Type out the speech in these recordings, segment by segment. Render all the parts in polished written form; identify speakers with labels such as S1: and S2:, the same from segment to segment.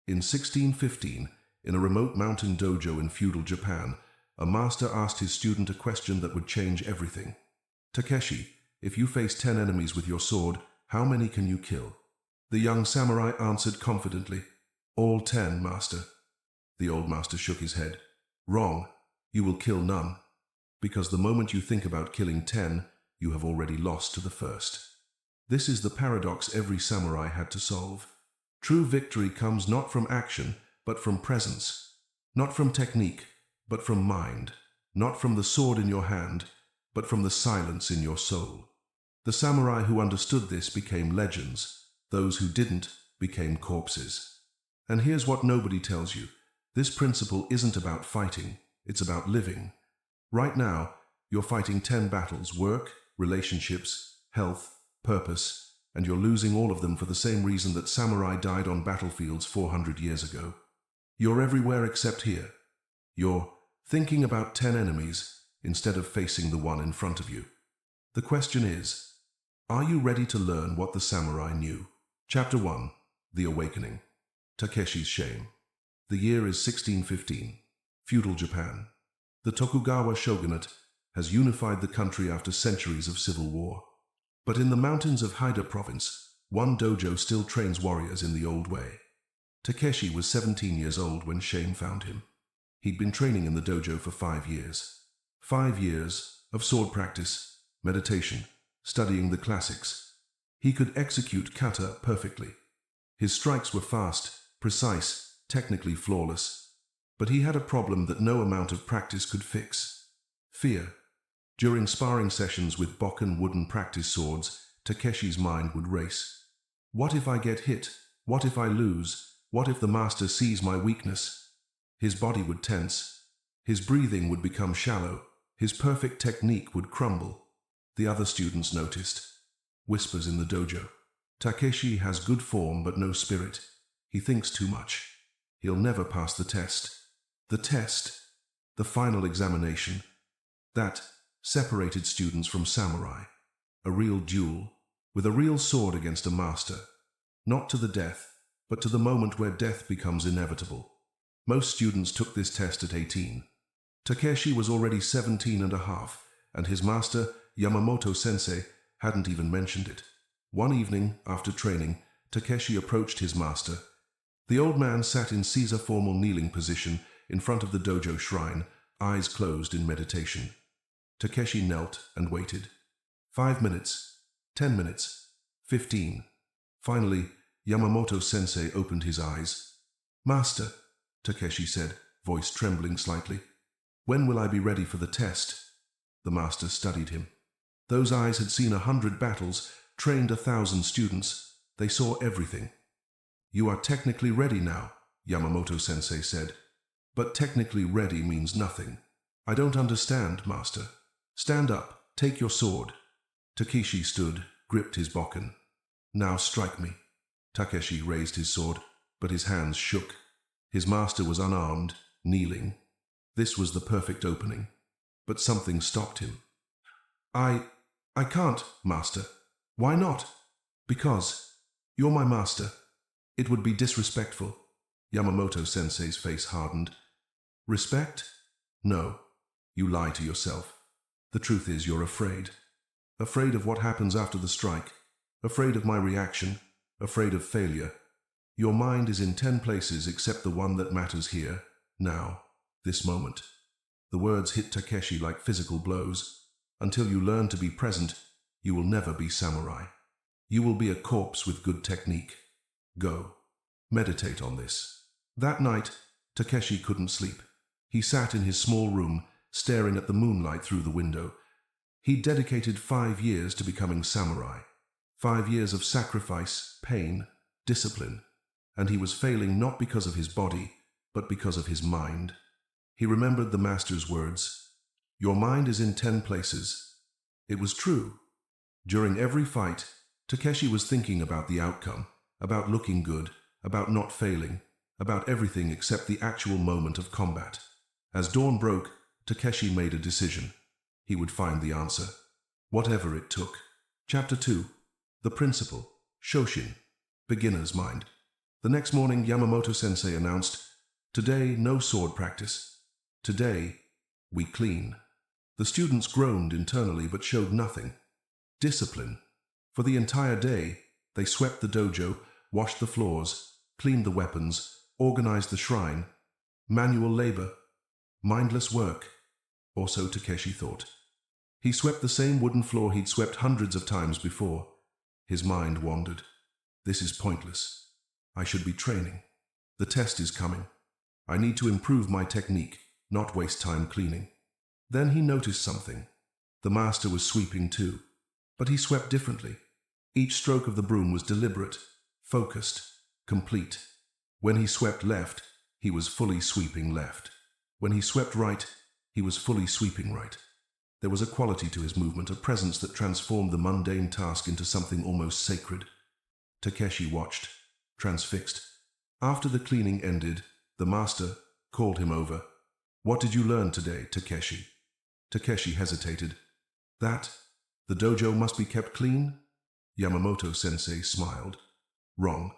S1: In 1615, in a remote mountain dojo in feudal Japan, a master asked his student a question that would change everything. Takeshi, if you face 10 enemies with your sword, how many can you kill? The young samurai answered confidently, "All 10, master." The old master shook his head. "Wrong. You will kill none. Because the moment you think about killing 10, you have already lost to the first." This is the paradox every samurai had to solve. True victory comes not from action, but from presence. Not from technique, but from mind. Not from the sword in your hand, but from the silence in your soul. The samurai who understood this became legends. Those who didn't became corpses. And here's what nobody tells you. This principle isn't about fighting, it's about living. Right now, you're fighting 10 battles: work, relationships, health, purpose, and you're losing all of them for the same reason that samurai died on battlefields 400 years ago. You're everywhere except here. You're thinking about 10 enemies instead of facing the one in front of you. The question is, are you ready to learn what the samurai knew? Chapter 1. The Awakening. Takeshi's Shame. The year is 1615. Feudal Japan. The Tokugawa shogunate has unified the country after centuries of civil war. But in the mountains of Haida province, one dojo still trains warriors in the old way. Takeshi was 17 years old when shame found him. He'd been training in the dojo for 5 years. 5 years of sword practice, meditation, studying the classics. He could execute kata perfectly. His strikes were fast, precise, technically flawless. But he had a problem that no amount of practice could fix: fear. During sparring sessions with bokken wooden practice swords, Takeshi's mind would race. What if I get hit? What if I lose? What if the master sees my weakness? His body would tense. His breathing would become shallow. His perfect technique would crumble. The other students noticed. Whispers in the dojo. Takeshi has good form but no spirit. He thinks too much. He'll never pass the test. The test, the final examination, that separated students from samurai. A real duel, with a real sword against a master. Not to the death, but to the moment where death becomes inevitable. Most students took this test at 18. Takeshi was already 17 and a half, and his master, Yamamoto-sensei, hadn't even mentioned it. One evening, after training, Takeshi approached his master. The old man sat in Caesar formal kneeling position in front of the dojo shrine, eyes closed in meditation. Takeshi knelt and waited. 5 minutes, 10 minutes, 15. Finally, Yamamoto-sensei opened his eyes. "Master," Takeshi said, voice trembling slightly, "when will I be ready for the test?" The master studied him. Those eyes had seen 100 battles, trained 1,000 students. They saw everything. "You are technically ready now," Yamamoto-sensei said. "But technically ready means nothing." "I don't understand, master." "Stand up, take your sword." Takeshi stood, gripped his bokken. "Now strike me." Takeshi raised his sword, but his hands shook. His master was unarmed, kneeling. This was the perfect opening. But something stopped him. I can't, master." "Why not?" "Because you're my master. It would be disrespectful." Yamamoto-sensei's face hardened. "Respect? No. You lie to yourself. The truth is you're afraid. Afraid of what happens after the strike. Afraid of my reaction. Afraid of failure. Your mind is in 10 places except the one that matters here, now, this moment." The words hit Takeshi like physical blows. Until you learn to be present, you will never be samurai. You will be a corpse with good technique. Go. Meditate on this. That night, Takeshi couldn't sleep. He sat in his small room, staring at the moonlight through the window. He'd dedicated 5 years to becoming samurai. 5 years of sacrifice, pain, discipline. And he was failing not because of his body, but because of his mind. He remembered the master's words. "Your mind is in 10 places." It was true. During every fight, Takeshi was thinking about the outcome, about looking good, about not failing, about everything except the actual moment of combat. As dawn broke, Takeshi made a decision. He would find the answer, whatever it took. Chapter 2. The Principle. Shoshin. Beginner's Mind. The next morning, Yamamoto-sensei announced, "Today, no sword practice. Today, we clean." The students groaned internally but showed nothing. Discipline. For the entire day, they swept the dojo, washed the floors, cleaned the weapons, organized the shrine. Manual labor. Mindless work. Or so Takeshi thought. He swept the same wooden floor he'd swept hundreds of times before. His mind wandered. This is pointless. I should be training. The test is coming. I need to improve my technique, not waste time cleaning. Then he noticed something. The master was sweeping too, but he swept differently. Each stroke of the broom was deliberate, focused, complete. When he swept left, he was fully sweeping left. When he swept right, he was fully sweeping right. There was a quality to his movement, a presence that transformed the mundane task into something almost sacred. Takeshi watched, transfixed. After the cleaning ended, the master called him over. "What did you learn today, Takeshi?" Takeshi hesitated. "That? The dojo must be kept clean?" Yamamoto-sensei smiled. "Wrong.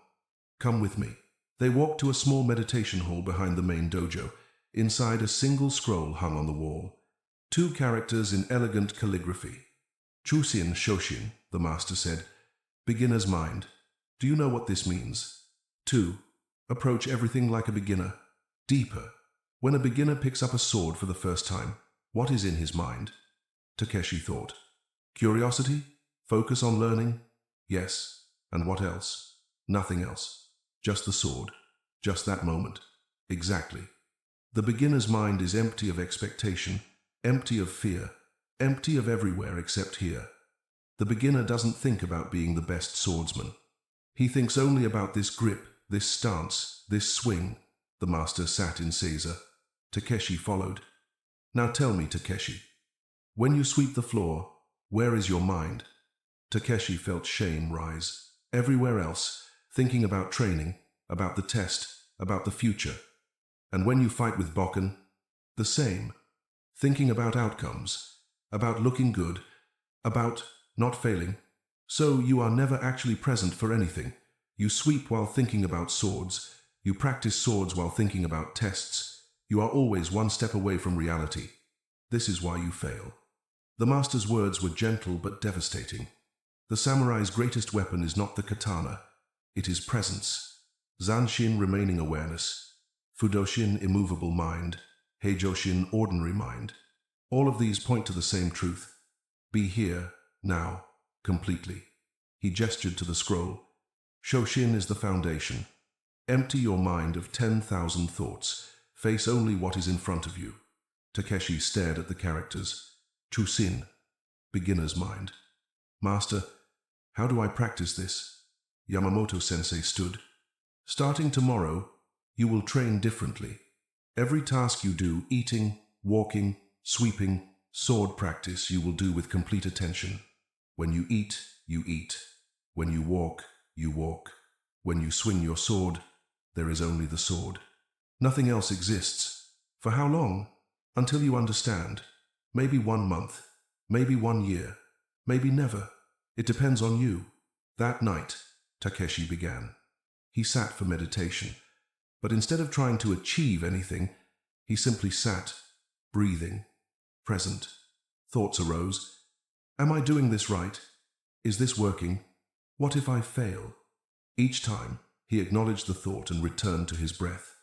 S1: Come with me." They walked to a small meditation hall behind the main dojo. Inside, a single scroll hung on the wall. 2 characters in elegant calligraphy. "Chusin Shoshin," the master said. "Beginner's mind. Do you know what this means? 2. Approach everything like a beginner. Deeper. When a beginner picks up a sword for the first time, what is in his mind?" Takeshi thought. "Curiosity? Focus on learning? Yes. And what else? Nothing else. Just the sword. Just that moment. Exactly. The beginner's mind is empty of expectation, empty of fear, empty of everywhere except here. The beginner doesn't think about being the best swordsman. He thinks only about this grip, this stance, this swing." The master sat in seiza. Takeshi followed. "Now tell me, Takeshi, when you sweep the floor, where is your mind?" Takeshi felt shame rise. Everywhere else, thinking about training, about the test, about the future. "And when you fight with Bokken?" "The same. Thinking about outcomes, about looking good, about not failing. So you are never actually present for anything. You sweep while thinking about swords. You practice swords while thinking about tests. You are always one step away from reality. This is why you fail." The master's words were gentle but devastating. The samurai's greatest weapon is not the katana. It is presence. Zanshin, remaining awareness. Fudoshin, immovable mind. Heijoshin, ordinary mind. All of these point to the same truth. Be here, now, completely. He gestured to the scroll. Shoshin is the foundation. Empty your mind of 10,000 thoughts. Face only what is in front of you. Takeshi stared at the characters. Chusin, beginner's mind. "Master, how do I practice this?" Yamamoto-sensei stood. "Starting tomorrow, you will train differently. Every task you do, eating, walking, sweeping, sword practice, you will do with complete attention. When you eat, you eat. When you walk, you walk. When you swing your sword, there is only the sword. Nothing else exists. For how long? Until you understand. Maybe 1 month, maybe 1 year, maybe never. It depends on you." That night, Takeshi began. He sat for meditation, but instead of trying to achieve anything, he simply sat, breathing, present. Thoughts arose. Am I doing this right? Is this working? What if I fail? Each time, he acknowledged the thought and returned to his breath.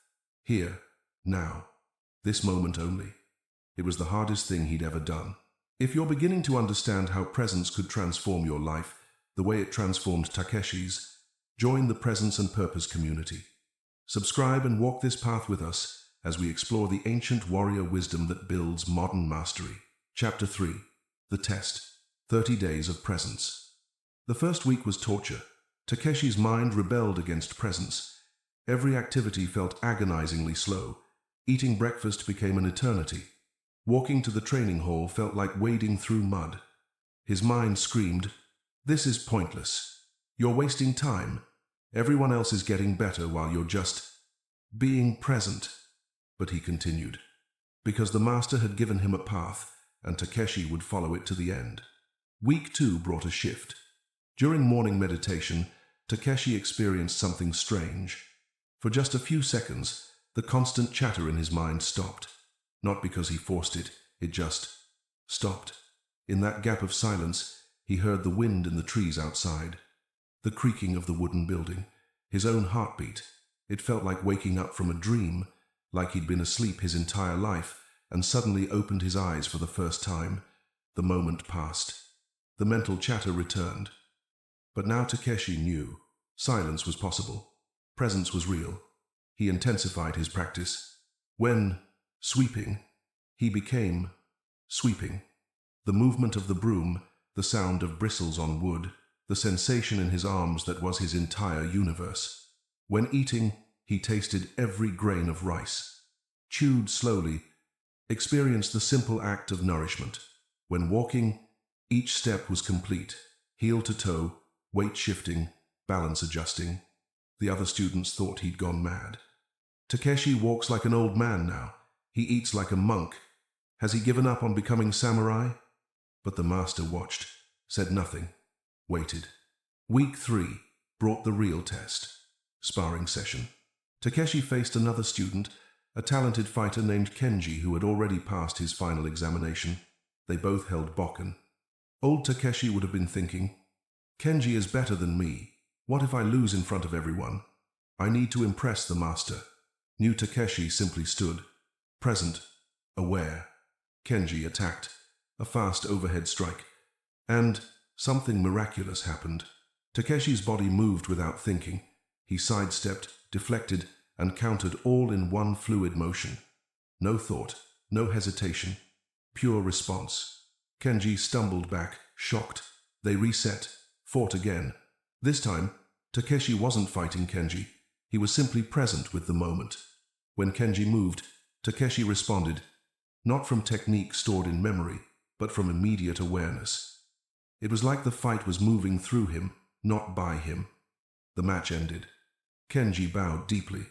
S1: Here, now, this moment only. It was the hardest thing he'd ever done. If you're beginning to understand how presence could transform your life, the way it transformed Takeshi's, join the Presence and Purpose community. Subscribe and walk this path with us as we explore the ancient warrior wisdom that builds modern mastery. Chapter 3. The Test. 30 Days of Presence. The first week was torture. Takeshi's mind rebelled against presence. Every activity felt agonizingly slow. Eating breakfast became an eternity. Walking to the training hall felt like wading through mud. His mind screamed, "This is pointless. You're wasting time. Everyone else is getting better while you're just being present." But he continued, because the master had given him a path, and Takeshi would follow it to the end. Week 2 brought a shift. During morning meditation, Takeshi experienced something strange. For just a few seconds, the constant chatter in his mind stopped. Not because he forced it, it just stopped. In that gap of silence, he heard the wind in the trees outside, the creaking of the wooden building, his own heartbeat. It felt like waking up from a dream, like he'd been asleep his entire life and suddenly opened his eyes for the first time. The moment passed. The mental chatter returned. But now Takeshi knew. Silence was possible. Presence was real. He intensified his practice. When sweeping, he became sweeping. The movement of the broom, the sound of bristles on wood, the sensation in his arms that was his entire universe. When eating, he tasted every grain of rice, chewed slowly, experienced the simple act of nourishment. When walking, each step was complete, heel to toe, weight shifting, balance adjusting. The other students thought he'd gone mad. Takeshi walks like an old man now. He eats like a monk. Has he given up on becoming samurai? But the master watched, said nothing, waited. Week 3 brought the real test. Sparring session. Takeshi faced another student, a talented fighter named Kenji who had already passed his final examination. They both held bokken. Old Takeshi would have been thinking, Kenji is better than me. What if I lose in front of everyone? I need to impress the master. New Takeshi simply stood, present, aware. Kenji attacked, a fast overhead strike, and something miraculous happened. Takeshi's body moved without thinking. He sidestepped, deflected, and countered all in one fluid motion. No thought, no hesitation, pure response. Kenji stumbled back, shocked. They reset, fought again. This time, Takeshi wasn't fighting Kenji. He was simply present with the moment. When Kenji moved, Takeshi responded, not from technique stored in memory, but from immediate awareness. It was like the fight was moving through him, not by him. The match ended. Kenji bowed deeply.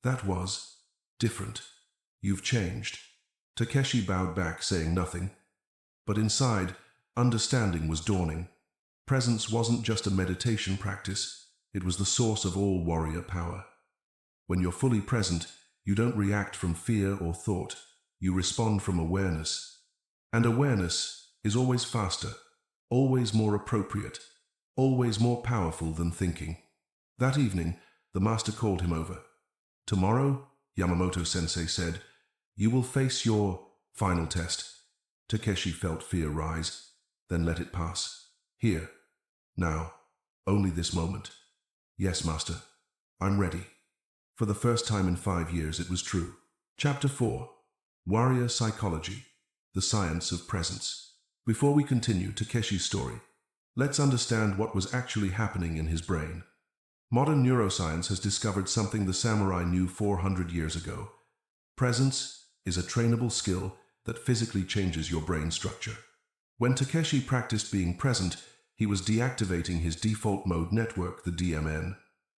S1: That was different. You've changed. Takeshi bowed back, saying nothing. But inside, understanding was dawning. Presence wasn't just a meditation practice. It was the source of all warrior power. When you're fully present, you don't react from fear or thought. You respond from awareness. And awareness is always faster, always more appropriate, always more powerful than thinking. That evening, the master called him over. Tomorrow, Yamamoto-sensei said, you will face your final test. Takeshi felt fear rise, then let it pass. Here, now, only this moment. Yes, master, I'm ready. For the first time in 5 years, it was true. Chapter 4. Warrior Psychology, the Science of Presence. Before we continue Takeshi's story, let's understand what was actually happening in his brain. Modern neuroscience has discovered something the samurai knew 400 years ago. Presence is a trainable skill that physically changes your brain structure. When Takeshi practiced being present, he was deactivating his default mode network, the DMN.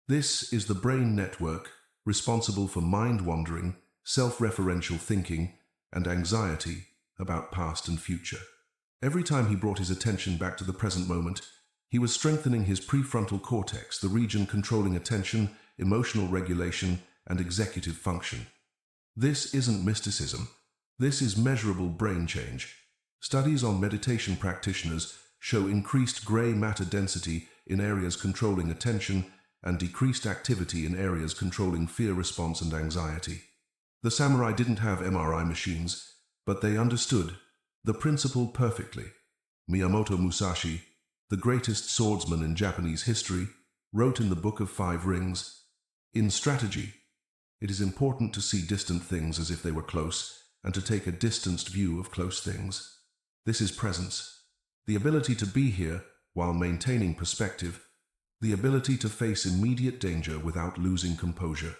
S1: This is the brain network responsible for mind-wandering, self-referential thinking, and anxiety about past and future. Every time he brought his attention back to the present moment, he was strengthening his prefrontal cortex, the region controlling attention, emotional regulation, and executive function. This isn't mysticism. This is measurable brain change. Studies on meditation practitioners show increased gray matter density in areas controlling attention and decreased activity in areas controlling fear response and anxiety. The samurai didn't have MRI machines, but they understood the principle perfectly. Miyamoto Musashi, the greatest swordsman in Japanese history, wrote in the Book of Five Rings, in strategy, it is important to see distant things as if they were close, and to take a distanced view of close things. This is presence. The ability to be here while maintaining perspective. The ability to face immediate danger without losing composure.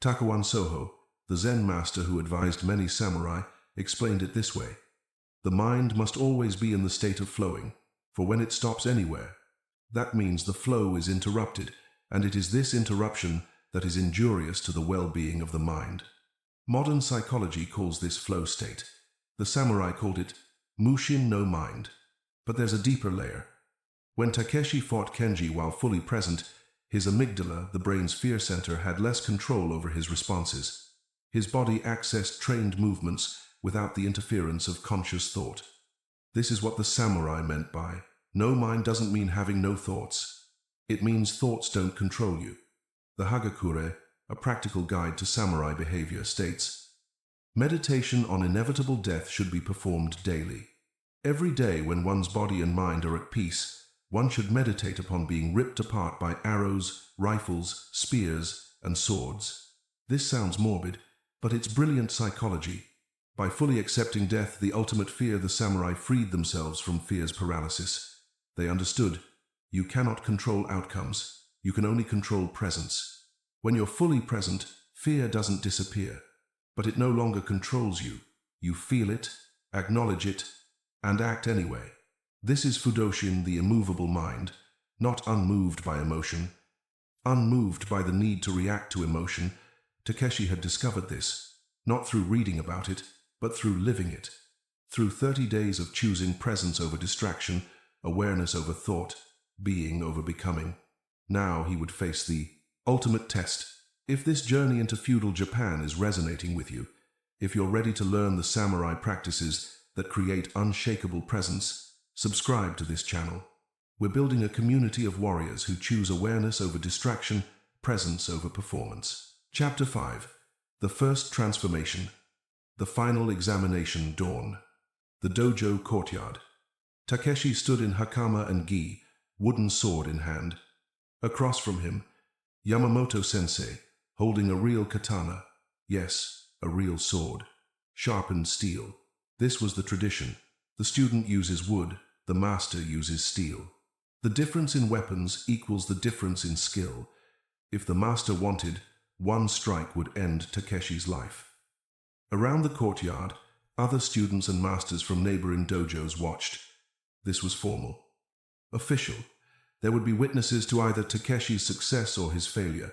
S1: Takuan Soho, the Zen master who advised many samurai, explained it this way. The mind must always be in the state of flowing, for when it stops anywhere, that means the flow is interrupted, and it is this interruption that is injurious to the well-being of the mind. Modern psychology calls this flow state. The samurai called it mushin no mind. But there's a deeper layer. When Takeshi fought Kenji while fully present, His amygdala, the brain's fear center, had less control over his responses. His body accessed trained movements without the interference of conscious thought. This is what the samurai meant by, no mind doesn't mean having no thoughts. It means thoughts don't control you. The Hagakure, a practical guide to samurai behavior, states, meditation on inevitable death should be performed daily. Every day when one's body and mind are at peace, one should meditate upon being ripped apart by arrows, rifles, spears, and swords. This sounds morbid, but it's brilliant psychology. By fully accepting death, the ultimate fear, the samurai freed themselves from fear's paralysis. They understood, you cannot control outcomes, you can only control presence. When you're fully present, fear doesn't disappear, but it no longer controls you. You feel it, acknowledge it, and act anyway. This is Fudoshin, the immovable mind, not unmoved by emotion, unmoved by the need to react to emotion. Takeshi had discovered this, not through reading about it, but through living it. Through 30 days of choosing presence over distraction, awareness over thought, being over becoming. Now he would face the ultimate test. If this journey into feudal Japan is resonating with you, if you're ready to learn the samurai practices that create unshakable presence, subscribe to this channel. We're building a community of warriors who choose awareness over distraction, presence over performance. Chapter 5. The First Transformation. The Final Examination. Dawn. The dojo courtyard. Takeshi stood in hakama and gi, wooden sword in hand. Across from him, Miyamoto-sensei, holding a real katana. Yes, a real sword. Sharpened steel. This was the tradition. The student uses wood, the master uses steel. The difference in weapons equals the difference in skill. If the master wanted, one strike would end Takeshi's life. Around the courtyard, other students and masters from neighboring dojos watched. This was formal. Official. There would be witnesses to either Takeshi's success or his failure.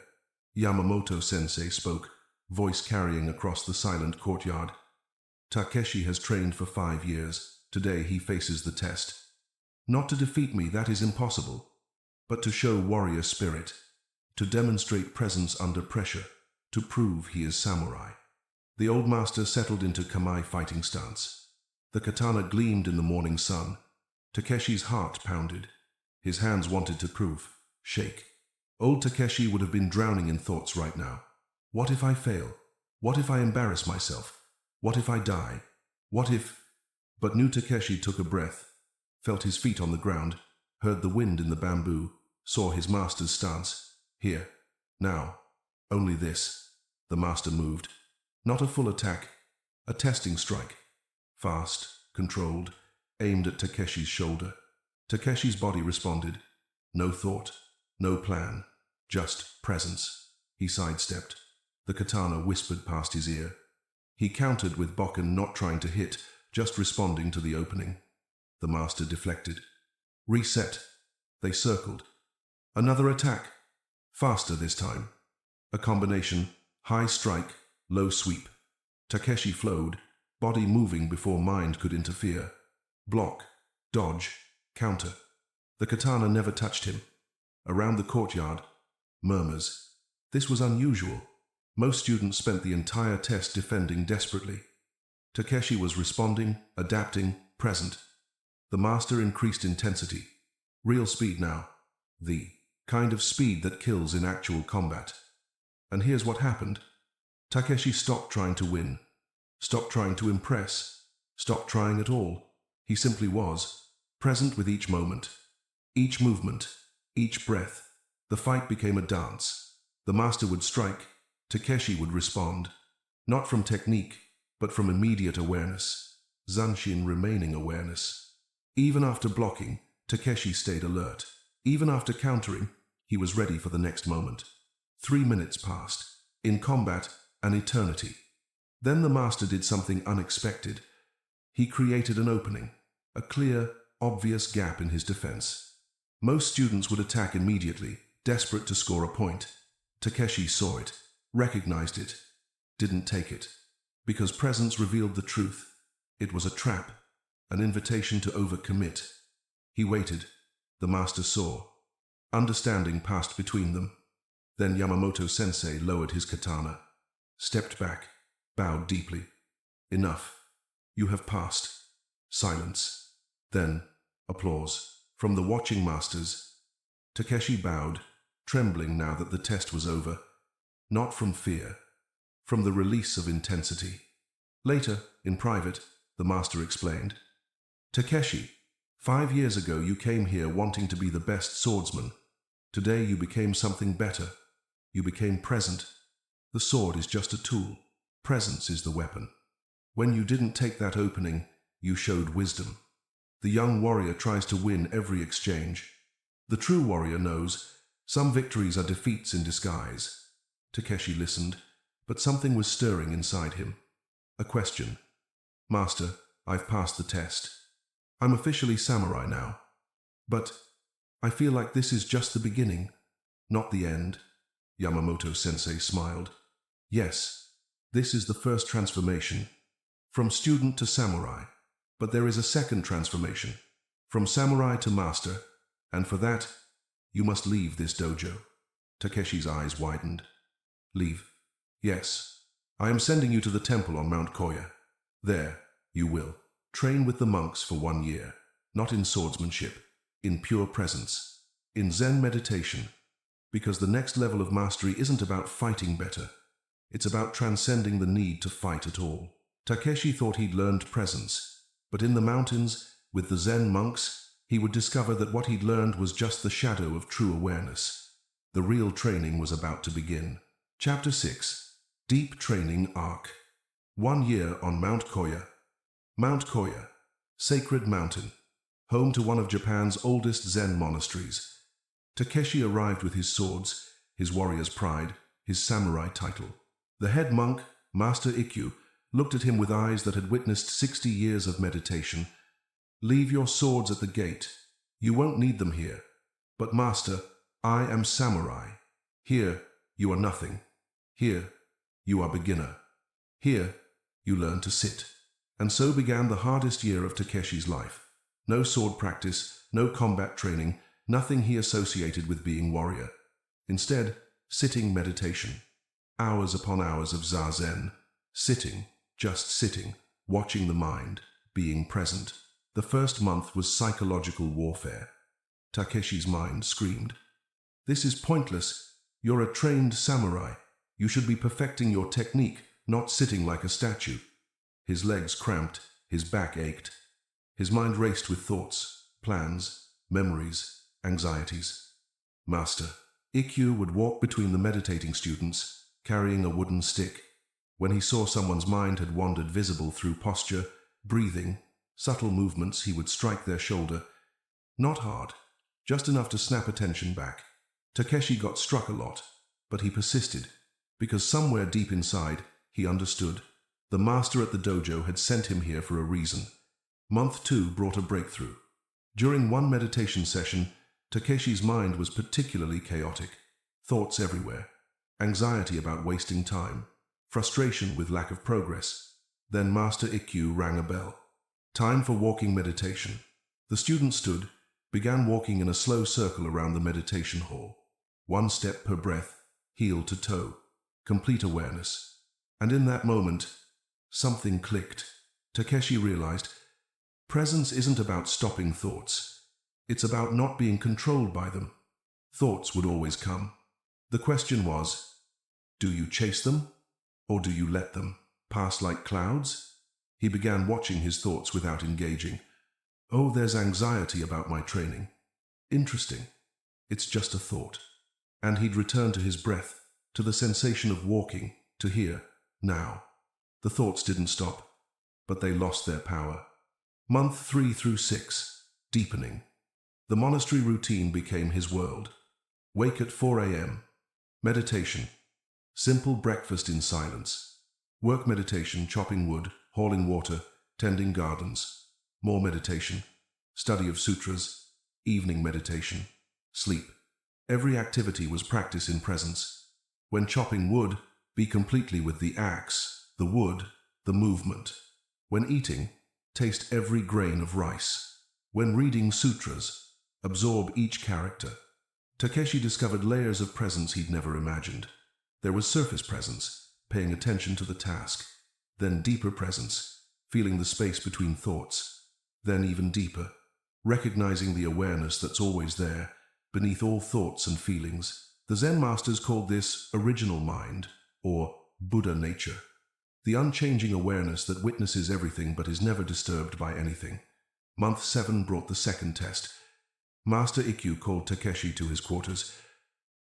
S1: Miyamoto-sensei spoke, voice carrying across the silent courtyard. Takeshi has trained for 5 years. Today he faces the test. Not to defeat me, that is impossible, but to show warrior spirit, to demonstrate presence under pressure, to prove he is samurai. The old master settled into kamae fighting stance. The katana gleamed in the morning sun. Takeshi's heart pounded. His hands wanted to prove, shake. Old Takeshi would have been drowning in thoughts right now. What if I fail? What if I embarrass myself? What if I die? What if... But new Takeshi took a breath, felt his feet on the ground, heard the wind in the bamboo, saw his master's stance. Here. Now. Only this. The master moved. Not a full attack. A testing strike. Fast, controlled, aimed at Takeshi's shoulder. Takeshi's body responded. No thought, no plan, just presence. He sidestepped. The katana whispered past his ear. He countered with bokken, not trying to hit, just responding to the opening. The master deflected. Reset. They circled. Another attack. Faster this time. A combination, high strike, low sweep. Takeshi flowed, body moving before mind could interfere. Block, dodge, counter. The katana never touched him. Around the courtyard, murmurs. This was unusual. Most students spent the entire test defending desperately. Takeshi was responding, adapting, present. The master increased intensity. Real speed now. The kind of speed that kills in actual combat. And here's what happened. Takeshi stopped trying to win. Stopped trying to impress. Stopped trying at all. He simply was, present with each moment. Each movement. Each breath. The fight became a dance. The master would strike. Takeshi would respond. Not from technique, but from immediate awareness. Zanshin remaining awareness. Even after blocking, Takeshi stayed alert. Even after countering, he was ready for the next moment. 3 minutes passed. In combat, an eternity. Then the master did something unexpected. He created an opening, a clear, obvious gap in his defense. Most students would attack immediately, desperate to score a point. Takeshi saw it, recognized it, didn't take it. Because presence revealed the truth. It was a trap, an invitation to overcommit. He waited. The master saw. Understanding passed between them. Then Yamamoto-sensei lowered his katana, stepped back, bowed deeply. Enough. You have passed. Silence. Then, applause. From the watching masters. Takeshi bowed, trembling now that the test was over. Not from fear. From the release of intensity. Later, in private, the master explained. Takeshi, 5 years ago you came here wanting to be the best swordsman. Today you became something better. You became present. The sword is just a tool. Presence is the weapon. When you didn't take that opening, you showed wisdom. The young warrior tries to win every exchange. The true warrior knows some victories are defeats in disguise. Takeshi listened, but something was stirring inside him. A question. Master, I've passed the test. I'm officially samurai now. But I feel like this is just the beginning, not the end. Yamamoto-sensei smiled. Yes, this is the first transformation. From student to samurai. But there is a second transformation. From samurai to master. And for that, you must leave this dojo. Takeshi's eyes widened. Leave? Yes. I am sending you to the temple on Mount Koya. There, you will. Train with the monks for 1 year. Not in swordsmanship. In pure presence. In Zen meditation. Because the next level of mastery isn't about fighting better. It's about transcending the need to fight at all. Takeshi thought he'd learned presence. But in the mountains, with the Zen monks, he would discover that what he'd learned was just the shadow of true awareness. The real training was about to begin. Chapter 6. Deep Training Arc. 1 year on Mount Koya. Mount Koya, sacred mountain, home to one of Japan's oldest Zen monasteries. Takeshi arrived with his swords, his warrior's pride, his samurai title. The head monk, Master Ikkyu, looked at him with eyes that had witnessed 60 years of meditation. Leave your swords at the gate. You won't need them here. But master, I am samurai. Here, you are nothing. Here, you are beginner. Here, you learn to sit. And so began the hardest year of Takeshi's life. No sword practice, no combat training, nothing he associated with being warrior. Instead, sitting meditation. Hours upon hours of zazen. Sitting, just sitting, watching the mind, being present. The first month was psychological warfare. Takeshi's mind screamed. This is pointless. You're a trained samurai. You should be perfecting your technique, not sitting like a statue. His legs cramped, his back ached. His mind raced with thoughts, plans, memories, anxieties. Master Ikkyu would walk between the meditating students, carrying a wooden stick. When he saw someone's mind had wandered visible through posture, breathing, subtle movements, he would strike their shoulder. Not hard, just enough to snap attention back. Takeshi got struck a lot, but he persisted, because somewhere deep inside, he understood. The master at the dojo had sent him here for a reason. Month 2 brought a breakthrough. During one meditation session, Takeshi's mind was particularly chaotic. Thoughts everywhere. Anxiety about wasting time. Frustration with lack of progress. Then Master Ikkyu rang a bell. Time for walking meditation. The student stood, began walking in a slow circle around the meditation hall. 1 step per breath, heel to toe. Complete awareness. And in that moment, something clicked. Takeshi realized, presence isn't about stopping thoughts. It's about not being controlled by them. Thoughts would always come. The question was, do you chase them? Or do you let them pass like clouds? He began watching his thoughts without engaging. Oh, there's anxiety about my training. Interesting. It's just a thought. And he'd return to his breath, to the sensation of walking, to here, now. The thoughts didn't stop, but they lost their power. Month 3 through 6, deepening. The monastery routine became his world. Wake at 4 a.m. Meditation. Simple breakfast in silence. Work meditation, chopping wood, hauling water, tending gardens. More meditation. Study of sutras. Evening meditation. Sleep. Every activity was practice in presence. When chopping wood, be completely with the axe, the wood, the movement. When eating, taste every grain of rice. When reading sutras, absorb each character. Takeshi discovered layers of presence he'd never imagined. There was surface presence, paying attention to the task. Then deeper presence, feeling the space between thoughts. Then even deeper, recognizing the awareness that's always there, beneath all thoughts and feelings. The Zen masters called this original mind, or Buddha nature. The unchanging awareness that witnesses everything but is never disturbed by anything. Month 7 brought the second test. Master Ikkyu called Takeshi to his quarters.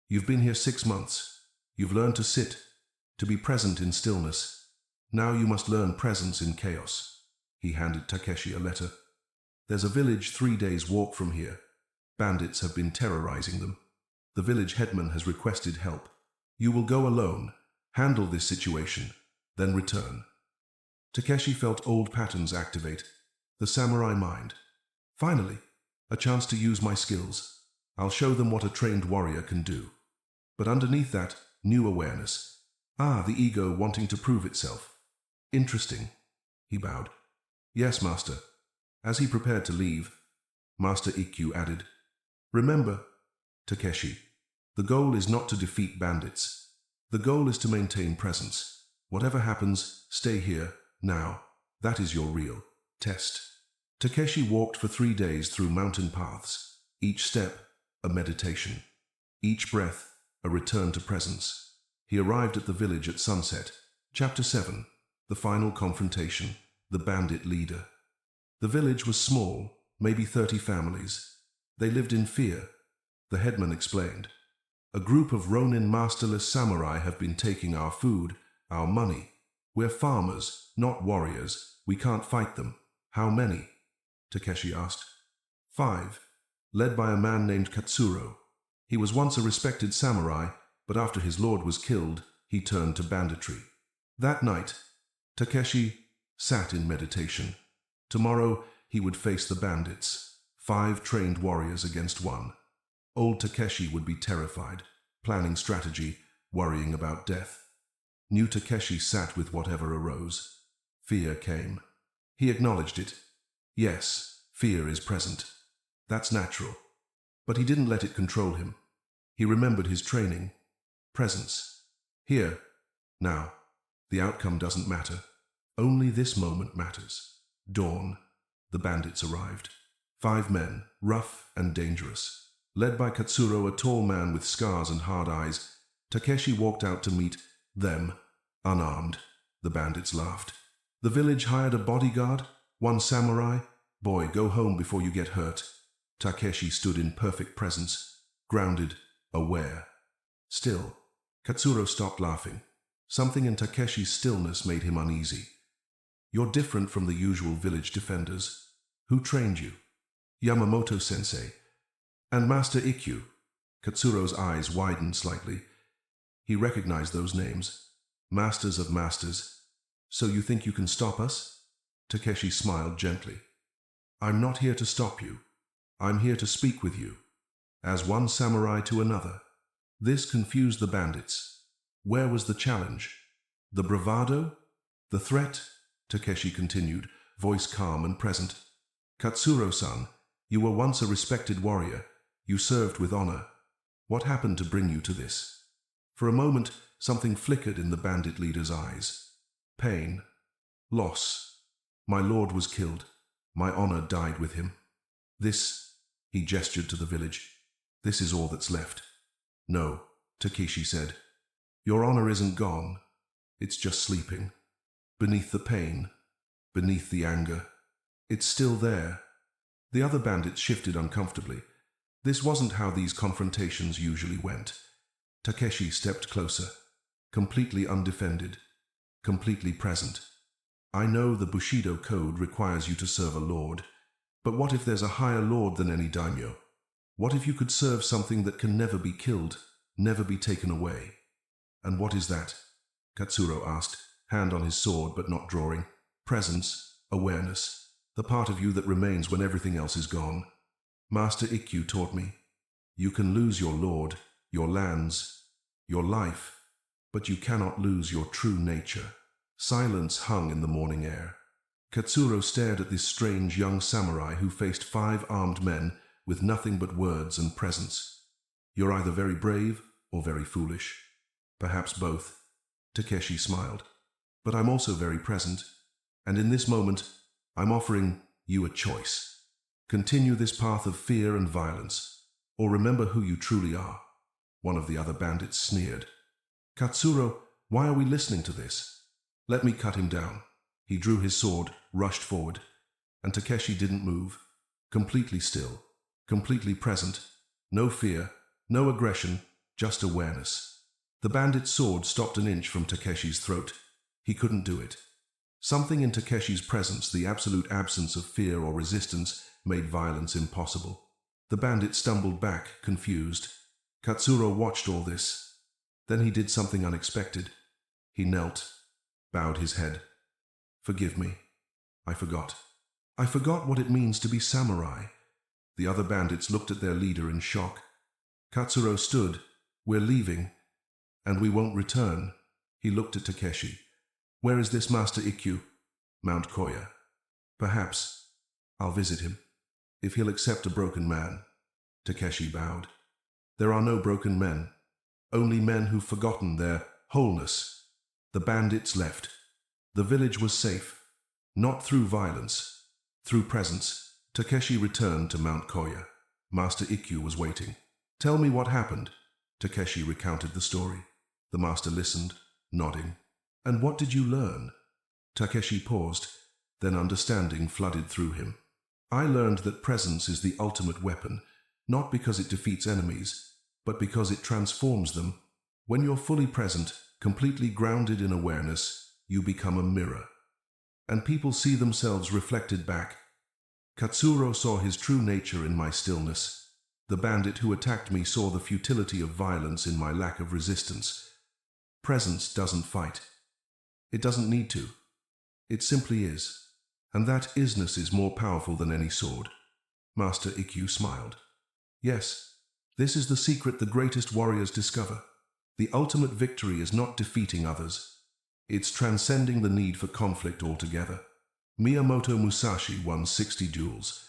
S1: "You've been here 6 months. You've learned to sit, to be present in stillness. Now you must learn presence in chaos." He handed Takeshi a letter. "There's a village 3 days' walk from here. Bandits have been terrorizing them. The village headman has requested help. You will go alone, handle this situation, then return." Takeshi felt old patterns activate. The samurai mind. Finally, a chance to use my skills. I'll show them what a trained warrior can do. But underneath that, new awareness. The ego wanting to prove itself. Interesting. He bowed. "Yes, master." As he prepared to leave, Master Ikkyu added, "Remember, Takeshi, the goal is not to defeat bandits. The goal is to maintain presence. Whatever happens, stay here, now. That is your real test." Takeshi walked for 3 days through mountain paths. Each step, a meditation. Each breath, a return to presence. He arrived at the village at sunset. Chapter 7. The final confrontation. The bandit leader. The village was small, maybe 30 families. They lived in fear. The headman explained. "A group of Ronin masterless samurai have been taking our food, our money. We're farmers, not warriors. We can't fight them." "How many?" Takeshi asked. 5, led by a man named Katsuro. He was once a respected samurai, but after his lord was killed, he turned to banditry. That night, Takeshi sat in meditation. Tomorrow, he would face the bandits, 5 trained warriors against 1. Old Takeshi would be terrified, planning strategy, worrying about death. New Takeshi sat with whatever arose. Fear came. He acknowledged it. Yes, fear is present. That's natural. But he didn't let it control him. He remembered his training. Presence. Here. Now. The outcome doesn't matter. Only this moment matters. Dawn. The bandits arrived. 5 men, rough and dangerous. Led by Katsuro, a tall man with scars and hard eyes, Takeshi walked out to meet them, unarmed. The bandits laughed. "The village hired a bodyguard? 1 samurai? Boy, go home before you get hurt." Takeshi stood in perfect presence, grounded, aware. Still, Katsuro stopped laughing. Something in Takeshi's stillness made him uneasy. "You're different from the usual village defenders. Who trained you?" "Yamamoto-sensei." "And Master Ikkyu?" Katsuro's eyes widened slightly. He recognized those names. Masters of masters. "So you think you can stop us?" Takeshi smiled gently. "I'm not here to stop you. I'm here to speak with you. As one samurai to another." This confused the bandits. Where was the challenge? The bravado? The threat? Takeshi continued, voice calm and present. "Katsuro-san, you were once a respected warrior. You served with honor. What happened to bring you to this?" For a moment, something flickered in the bandit leader's eyes. Pain. Loss. "My lord was killed. My honor died with him. This," he gestured to the village, "this is all that's left." "No," Takeshi said. "Your honor isn't gone. It's just sleeping. Beneath the pain, beneath the anger. It's still there." The other bandits shifted uncomfortably. This wasn't how these confrontations usually went. Takeshi stepped closer, completely undefended, completely present. "I know the Bushido code requires you to serve a lord, but what if there's a higher lord than any daimyo? What if you could serve something that can never be killed, never be taken away?" "And what is that?" Katsuro asked, hand on his sword but not drawing. "Presence, awareness, the part of you that remains when everything else is gone. Master Ikkyu taught me. You can lose your lord, your lands, your life, but you cannot lose your true nature." Silence hung in the morning air. Katsuro stared at this strange young samurai who faced 5 armed men with nothing but words and presence. You're either very brave or very foolish. Perhaps both. Takeshi smiled. But I'm also very present, and in this moment, I'm offering you a choice. Continue this path of fear and violence, or remember who you truly are. One of the other bandits sneered. Katsuro, why are we listening to this? Let me cut him down. He drew his sword, rushed forward, and Takeshi didn't move. Completely still, completely present. No fear, no aggression, just awareness. The bandit's sword stopped an inch from Takeshi's throat. He couldn't do it. Something in Takeshi's presence, the absolute absence of fear or resistance, made violence impossible. The bandit stumbled back, confused. Katsuro watched all this. Then he did something unexpected. He knelt, bowed his head. Forgive me. I forgot. I forgot what it means to be samurai. The other bandits looked at their leader in shock. Katsuro stood. We're leaving, and we won't return. He looked at Takeshi. Where is this Master Ikkyu? Mount Koya. Perhaps. I'll visit him. If he'll accept a broken man. Takeshi bowed. There are no broken men. Only men who've forgotten their wholeness. The bandits left. The village was safe. Not through violence. Through presence. Takeshi returned to Mount Koya. Master Ikkyu was waiting. Tell me what happened. Takeshi recounted the story. The master listened, nodding. And what did you learn? Takeshi paused, then understanding flooded through him. I learned that presence is the ultimate weapon, not because it defeats enemies, but because it transforms them. When you're fully present, completely grounded in awareness, you become a mirror. And people see themselves reflected back. Katsuro saw his true nature in my stillness. The bandit who attacked me saw the futility of violence in my lack of resistance. Presence doesn't fight. It doesn't need to. It simply is. And that isness is more powerful than any sword. Master Ikkyu smiled. Yes, this is the secret the greatest warriors discover. The ultimate victory is not defeating others. It's transcending the need for conflict altogether. Miyamoto Musashi won 60 duels.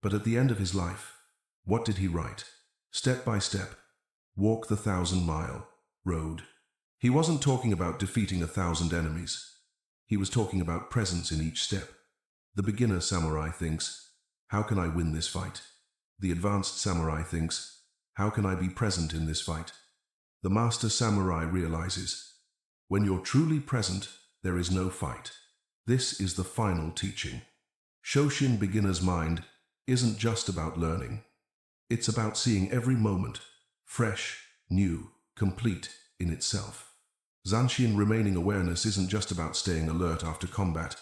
S1: But at the end of his life, what did he write? Step by step, walk the 1,000-mile road. He wasn't talking about defeating 1,000 enemies. He was talking about presence in each step. The beginner samurai thinks, how can I win this fight? The advanced samurai thinks, how can I be present in this fight? The master samurai realizes, when you're truly present, there is no fight. This is the final teaching. Shoshin beginner's mind isn't just about learning. It's about seeing every moment, fresh, new, complete in itself. Zanshin remaining awareness isn't just about staying alert after combat.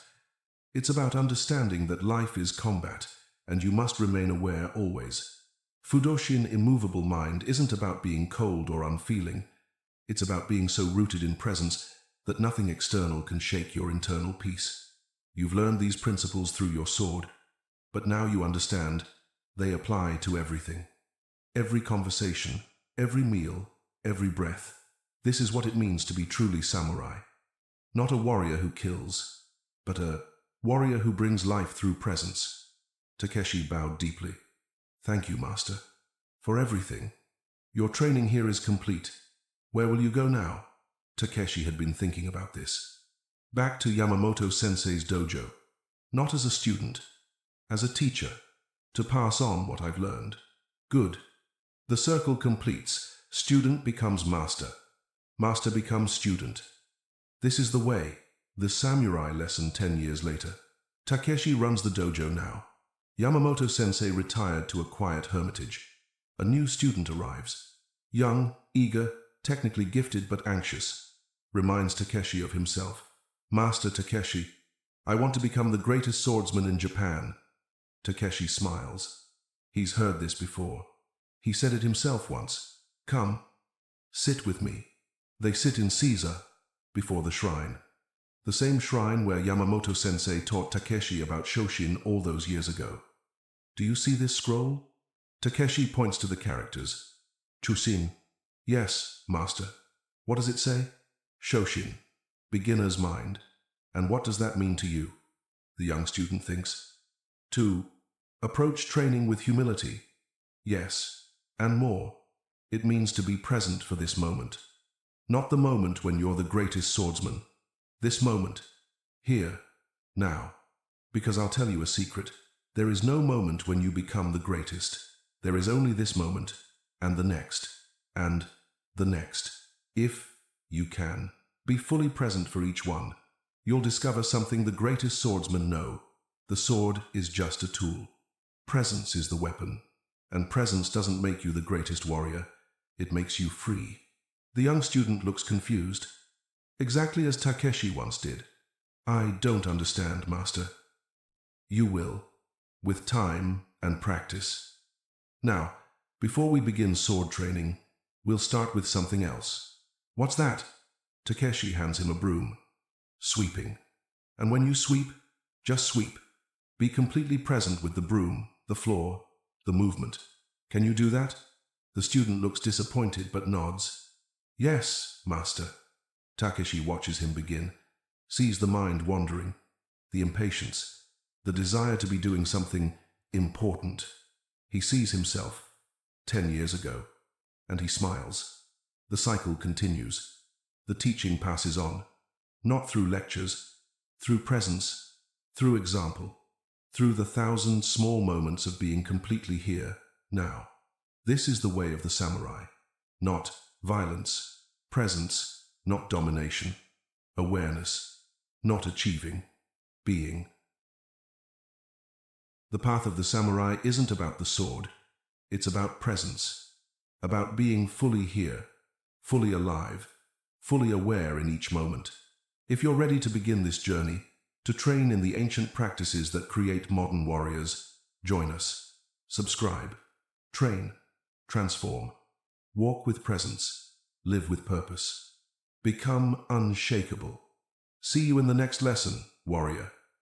S1: It's about understanding that life is combat, and you must remain aware always. Fudoshin immovable mind isn't about being cold or unfeeling. It's about being so rooted in presence that nothing external can shake your internal peace. You've learned these principles through your sword, but now you understand they apply to everything. Every conversation, every meal, every breath. This is what it means to be truly samurai. Not a warrior who kills, but a warrior who brings life through presence. Takeshi bowed deeply. Thank you, Master, for everything. Your training here is complete. Where will you go now? Takeshi had been thinking about this. Back to Yamamoto-sensei's dojo. Not as a student, as a teacher, to pass on what I've learned. Good. The circle completes. Student becomes master. Master becomes student. This is the way. The samurai lesson 10 years later. Takeshi runs the dojo now. Yamamoto-sensei retired to a quiet hermitage. A new student arrives. Young, eager, technically gifted but anxious. Reminds Takeshi of himself. Master Takeshi, I want to become the greatest swordsman in Japan. Takeshi smiles. He's heard this before. He said it himself once. Come, sit with me. They sit in Caesar, before the shrine. The same shrine where Yamamoto-sensei taught Takeshi about Shoshin all those years ago. Do you see this scroll? Takeshi points to the characters. Chusin. Yes, master. What does it say? Shoshin. Beginner's mind. And what does that mean to you? The young student thinks. To approach training with humility. Yes, and more. It means to be present for this moment. Not the moment when you're the greatest swordsman. This moment. Here. Now. Because I'll tell you a secret. There is no moment when you become the greatest. There is only this moment, and the next, and the next. If you can, be fully present for each one. You'll discover something the greatest swordsmen know. The sword is just a tool. Presence is the weapon. And presence doesn't make you the greatest warrior. It makes you free. The young student looks confused. Exactly as Takeshi once did. I don't understand, master. You will, with time and practice. Now, before we begin sword training, we'll start with something else. What's that? Takeshi hands him a broom. Sweeping. And when you sweep, just sweep. Be completely present with the broom, the floor, the movement. Can you do that? The student looks disappointed but nods. Yes, master. Takeshi watches him begin, sees the mind wandering, the impatience, the desire to be doing something important. He sees himself 10 years ago, and he smiles. The cycle continues. The teaching passes on, not through lectures, through presence, through example, through the 1,000 small moments of being completely here, now. This is the way of the samurai. Not violence, presence, not domination, awareness, not achieving, being. The path of the samurai isn't about the sword. It's about presence, about being fully here, fully alive, fully aware in each moment. If you're ready to begin this journey, to train in the ancient practices that create modern warriors, join us. Subscribe. Train. Transform. Walk with presence. Live with purpose. Become unshakable. See you in the next lesson, warrior.